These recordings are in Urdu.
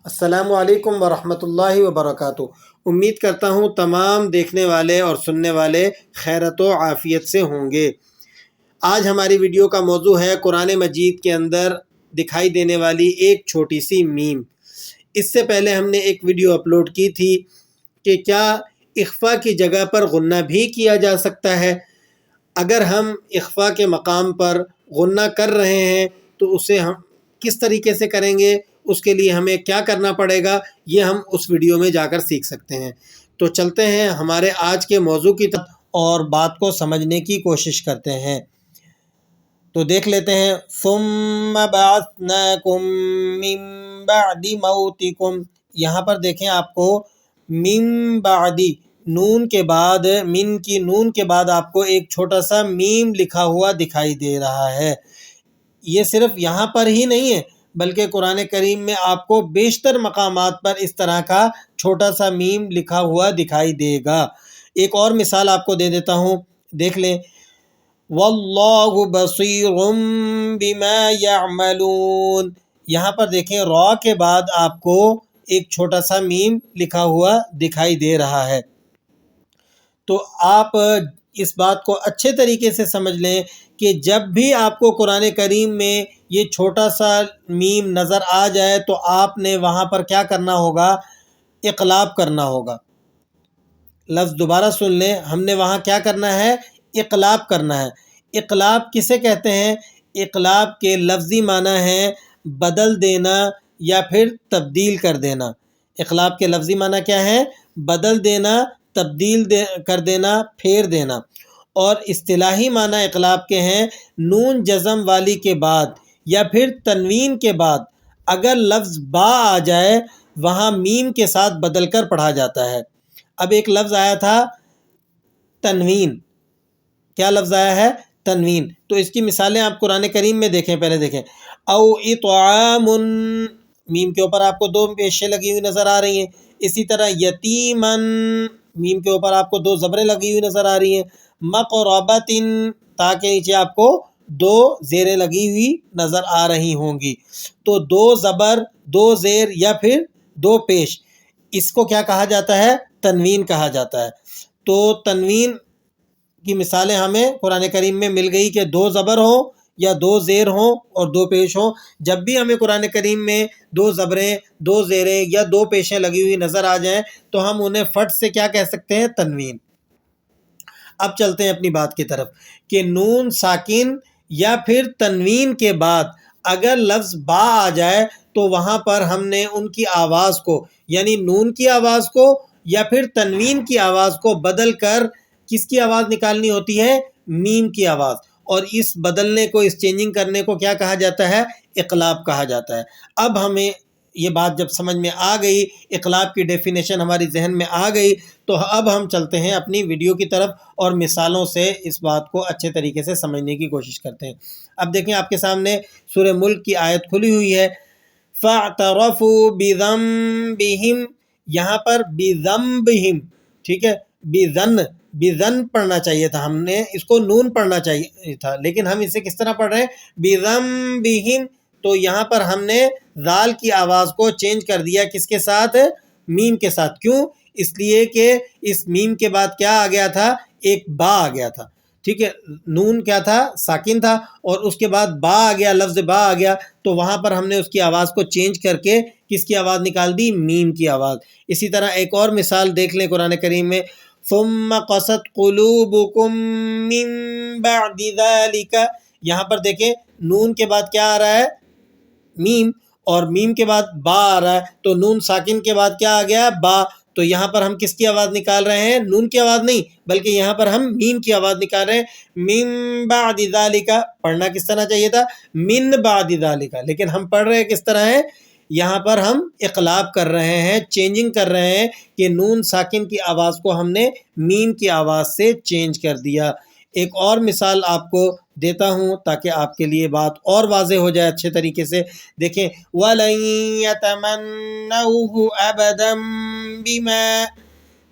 السلام علیکم ورحمۃ اللہ وبرکاتہ۔ امید کرتا ہوں تمام دیکھنے والے اور سننے والے خیرت و عافیت سے ہوں گے۔ آج ہماری ویڈیو کا موضوع ہے قرآن مجید کے اندر دکھائی دینے والی ایک چھوٹی سی میم۔ اس سے پہلے ہم نے ایک ویڈیو اپلوڈ کی تھی کہ کیا اخفا کی جگہ پر غنہ بھی کیا جا سکتا ہے۔ اگر ہم اخفا کے مقام پر غنہ کر رہے ہیں تو اسے ہم کس طریقے سے کریں گے، اس کے لیے ہمیں کیا کرنا پڑے گا، یہ ہم اس ویڈیو میں جا کر سیکھ سکتے ہیں۔ تو چلتے ہیں ہمارے آج کے موضوع کی طرف اور بات کو سمجھنے کی کوشش کرتے ہیں۔ تو دیکھ لیتے ہیں ثم بعثناکم من بعد موتکم۔ یہاں پر دیکھیں آپ کو من بعدی نون کے بعد، من کی نون کے بعد آپ کو ایک چھوٹا سا میم لکھا ہوا دکھائی دے رہا ہے۔ یہ صرف یہاں پر ہی نہیں ہے بلکہ قرآن کریم میں آپ کو بیشتر مقامات پر اس طرح کا چھوٹا سا میم لکھا ہوا دکھائی دے گا۔ ایک اور مثال آپ کو دے دیتا ہوں، دیکھ لیں واللہ بصیر بما یعملون۔ یہاں پر دیکھیں را کے بعد آپ کو ایک چھوٹا سا میم لکھا ہوا دکھائی دے رہا ہے۔ تو آپ اس بات کو اچھے طریقے سے سمجھ لیں کہ جب بھی آپ کو قرآن کریم میں یہ چھوٹا سا میم نظر آ جائے تو آپ نے وہاں پر کیا کرنا ہوگا، اقلاب کرنا ہوگا۔ لفظ دوبارہ سن لیں، ہم نے وہاں کیا کرنا ہے، اقلاب کرنا ہے۔ اقلاب کسے کہتے ہیں؟ اقلاب کے لفظی معنی ہے بدل دینا یا پھر تبدیل کر دینا۔ اقلاب کے لفظی معنی کیا ہے؟ بدل دینا، تبدیل کر دینا، پھیر دینا۔ اور اصطلاحی معنی اقلاب کے ہیں نون جزم والی کے بعد یا پھر تنوین کے بعد اگر لفظ با آ جائے وہاں میم کے ساتھ بدل کر پڑھا جاتا ہے۔ اب ایک لفظ آیا تھا تنوین، کیا لفظ آیا ہے؟ تنوین۔ تو اس کی مثالیں آپ قرآن کریم میں دیکھیں، پہلے دیکھیں او اطعام، میم کے اوپر آپ کو دو پیشیں لگی ہوئی نظر آ رہی ہیں۔ اسی طرح یتیمن، میم کے اوپر آپ کو دو زبریں لگی ہوئی نظر آ رہی ہیں۔ مقربۃ، تا کے نیچے آپ کو دو زیریں لگی ہوئی نظر آ رہی ہوں گی۔ تو دو زبر، دو زیر یا پھر دو پیش، اس کو کیا کہا جاتا ہے؟ تنوین کہا جاتا ہے۔ تو تنوین کی مثالیں ہمیں قرآن کریم میں مل گئی کہ دو زبر ہوں یا دو زیر ہوں اور دو پیش ہوں۔ جب بھی ہمیں قرآن کریم میں دو زبریں، دو زیریں یا دو پیشیں لگی ہوئی نظر آ جائیں تو ہم انہیں فٹ سے کیا کہہ سکتے ہیں؟ تنوین۔ اب چلتے ہیں اپنی بات کی طرف کہ نون ساکن یا پھر تنوین کے بعد اگر لفظ با آ جائے تو وہاں پر ہم نے ان کی آواز کو، یعنی نون کی آواز کو یا پھر تنوین کی آواز کو بدل کر کس کی آواز نکالنی ہوتی ہے؟ میم کی آواز۔ اور اس بدلنے کو، اس چینجنگ کرنے کو کیا کہا جاتا ہے؟ اقلاب کہا جاتا ہے۔ اب ہمیں یہ بات جب سمجھ میں آ گئی، اقلاب کی ڈیفینیشن ہماری ذہن میں آ گئی، تو اب ہم چلتے ہیں اپنی ویڈیو کی طرف اور مثالوں سے اس بات کو اچھے طریقے سے سمجھنے کی کوشش کرتے ہیں۔ اب دیکھیں آپ کے سامنے سورہ ملک کی آیت کھلی ہوئی ہے، فَاعْتَرَفُوا بِذَنبِهِمْ، یہاں پر بِذَنبِهِمْ، ٹھیک ہے، بِذَن پڑھنا چاہیے تھا، ہم نے اس کو نون پڑھنا چاہیے تھا، لیکن ہم اسے کس طرح پڑھ رہے ہیں؟ بِذَنبِهِمْ۔ تو یہاں پر ہم نے ذال کی آواز کو چینج کر دیا، کس کے ساتھ؟ میم کے ساتھ۔ کیوں؟ اس لیے کہ اس میم کے بعد کیا آ گیا تھا؟ ایک با آ گیا تھا، ٹھیک ہے، نون کیا تھا؟ ساکن تھا، اور اس کے بعد با آ گیا، لفظ با آ گیا، تو وہاں پر ہم نے اس کی آواز کو چینج کر کے کس کی آواز نکال دی؟ میم کی آواز۔ اسی طرح ایک اور مثال دیکھ لیں قرآن کریم میں، ثم قست قلوبکم من بعد ذلک، یہاں پر دیکھیں نون کے بعد کیا آ رہا ہے؟ میم، اور میم کے بعد با آ رہا ہے، تو نون ساکن کے بعد کیا آ گیا؟ با۔ تو یہاں پر ہم کس کی آواز نکال رہے ہیں؟ نون کی آواز نہیں، بلکہ یہاں پر ہم میم کی آواز نکال رہے ہیں۔ من بعد ذالک، پڑھنا کس طرح چاہیے تھا؟ من بعد ذالک، لیکن ہم پڑھ رہے ہیں کس طرح ہے؟ یہاں پر ہم اقلاب کر رہے ہیں، چینجنگ کر رہے ہیں کہ نون ساکن کی آواز کو ہم نے میم کی آواز سے چینج کر دیا۔ ایک اور مثال آپ کو دیتا ہوں تاکہ آپ کے لیے بات اور واضح ہو جائے اچھے طریقے سے۔ دیکھیں وَلَن يَتَمَنَّوْهُ أَبَدًا بِمَا،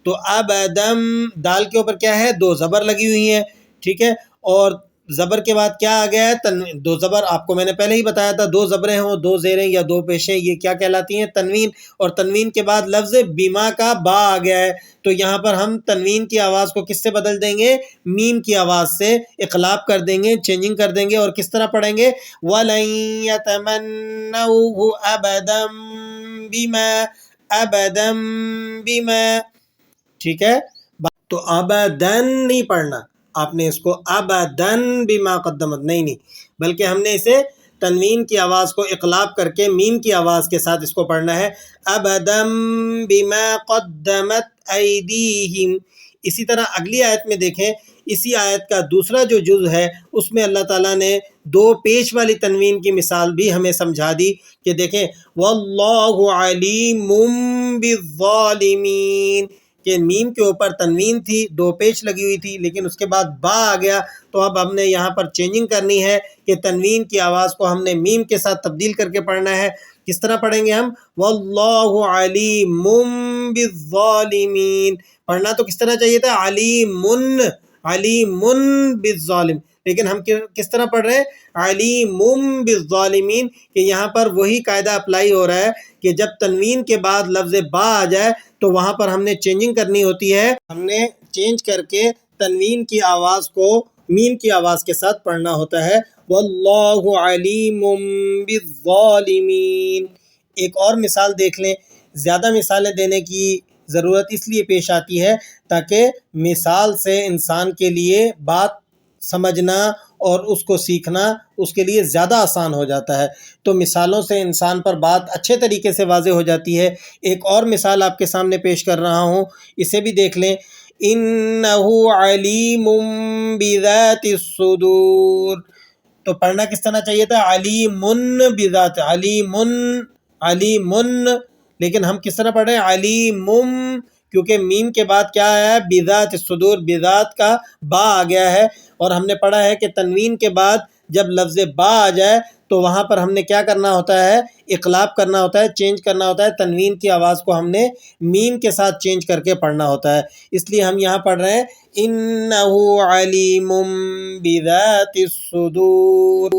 تو ابدم، دال کے اوپر کیا ہے؟ دو زبر لگی ہوئی ہیں، ٹھیک ہے، اور زبر کے بعد کیا آ گیا ہے؟ دو زبر، آپ کو میں نے پہلے ہی بتایا تھا، دو زبریں ہوں، دو زیریں یا دو پیشیں، یہ کیا کہلاتی ہیں؟ تنوین۔ اور تنوین کے بعد لفظ بیما کا با آ گیا ہے، تو یہاں پر ہم تنوین کی آواز کو کس سے بدل دیں گے؟ میم کی آواز سے اقلاب کر دیں گے، چینجنگ کر دیں گے، اور کس طرح پڑھیں گے؟ وَلَن يَتَمَنَّوْهُ أَبَدًا بِمَا أَبَدًا بِمَا، ٹھیک ہے؟ تو ابدن نہیں پڑھنا، آپ نے اس کو ابدن بما قدمت نہیں، بلکہ ہم نے اسے تنوین کی آواز کو اقلاب کر کے میم کی آواز کے ساتھ اس کو پڑھنا ہے، ابدم بما قدمت ایدیہم۔ اسی طرح اگلی آیت میں دیکھیں، اسی آیت کا دوسرا جو جز ہے اس میں اللہ تعالیٰ نے دو پیش والی تنوین کی مثال بھی ہمیں سمجھا دی کہ دیکھیں واللہ علیم بالظالمین، کہ میم کے اوپر تنوین تھی، دو پیش لگی ہوئی تھی، لیکن اس کے بعد با آ گیا، تو اب ہم نے یہاں پر چینجنگ کرنی ہے کہ تنوین کی آواز کو ہم نے میم کے ساتھ تبدیل کر کے پڑھنا ہے۔ کس طرح پڑھیں گے ہم؟ واللہ علیم بالظالمین، پڑھنا تو کس طرح چاہیے تھا؟ علیم بالظالم، لیکن ہم کس طرح پڑھ رہے ہیں؟ علیم بالظالمین، کہ یہاں پر وہی قاعدہ اپلائی ہو رہا ہے کہ جب تنوین کے بعد لفظ با آ جائے تو وہاں پر ہم نے چینجنگ کرنی ہوتی ہے، ہم نے چینج کر کے تنوین کی آواز کو میم کی آواز کے ساتھ پڑھنا ہوتا ہے، واللہ علیم بالظالمین۔ ایک اور مثال دیکھ لیں، زیادہ مثالیں دینے کی ضرورت اس لیے پیش آتی ہے تاکہ مثال سے انسان کے لیے بات سمجھنا اور اس کو سیکھنا اس کے لیے زیادہ آسان ہو جاتا ہے، تو مثالوں سے انسان پر بات اچھے طریقے سے واضح ہو جاتی ہے۔ ایک اور مثال آپ کے سامنے پیش کر رہا ہوں، اسے بھی دیکھ لیں، اِنَّهُ عَلِيمٌ بِذَاتِ الصُّدُورِ، تو پڑھنا کس طرح چاہیے تھا؟ علیمٌ بذات، علیمٌ، لیکن ہم کس طرح پڑھ رہے ہیں؟ علیم، کیونکہ میم کے بعد کیا ہے؟ بذات الصدور، بذات کا با آ گیا ہے، اور ہم نے پڑھا ہے کہ تنوین کے بعد جب لفظ با آ جائے تو وہاں پر ہم نے کیا کرنا ہوتا ہے؟ اقلاب کرنا ہوتا ہے، چینج کرنا ہوتا ہے، تنوین کی آواز کو ہم نے میم کے ساتھ چینج کر کے پڑھنا ہوتا ہے، اس لیے ہم یہاں پڑھ رہے ہیں اِنَّهُ عَلِيمٌ بِذَاتِ الصُّدُورِ۔